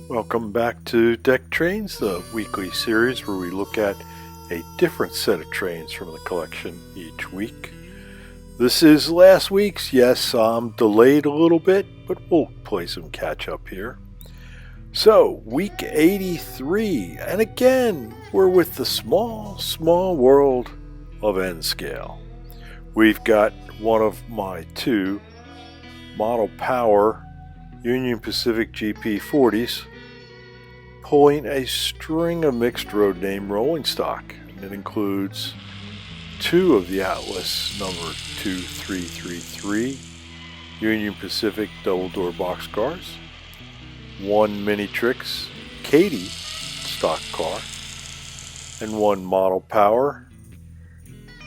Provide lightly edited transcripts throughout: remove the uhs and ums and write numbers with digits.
Welcome back to Deck Trains, the weekly series where we look at a different set of trains from the collection each week. This is last week's. Yes, I'm delayed a little bit, but we'll play some catch up here. So, week 83, and again, we're with the small world of N-scale. We've got one of my two Model Power Union Pacific GP-40s pulling a string of mixed road name rolling stock. It includes two of the Atlas number 2333 Union Pacific double door boxcars, one Minitrix Katy stock car, and one Model Power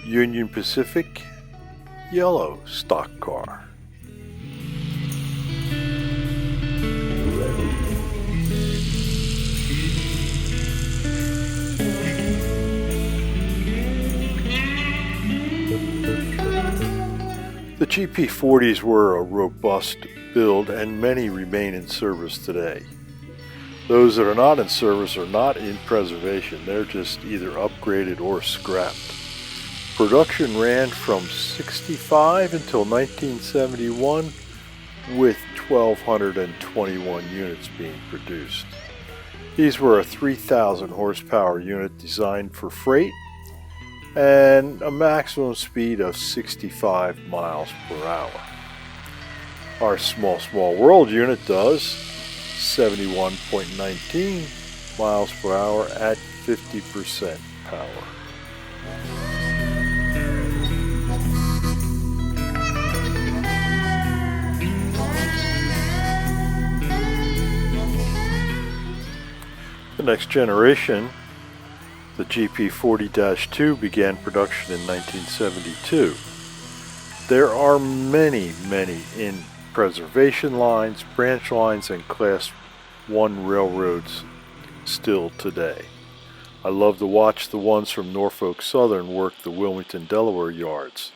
Union Pacific yellow stock car. The GP-40s were a robust build, and many remain in service today. Those that are not in service are not in preservation. They're just either upgraded or scrapped. Production ran from 65 until 1971, with 1,221 units being produced. These were a 3,000 horsepower unit designed for freight and a maximum speed of 65 miles per hour. Our small world unit does 71.19 miles per hour at 50% power. The next generation, the GP-40-2, began production in 1972. There are many in preservation lines, branch lines, and Class 1 railroads still today. I love to watch the ones from Norfolk Southern work the Wilmington, Delaware yards.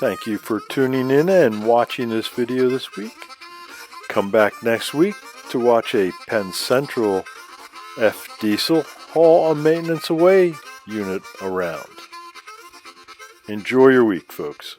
Thank you for tuning in and watching this video this week. Come back next week to watch a Penn Central F diesel haul a maintenance away unit around. Enjoy your week, folks.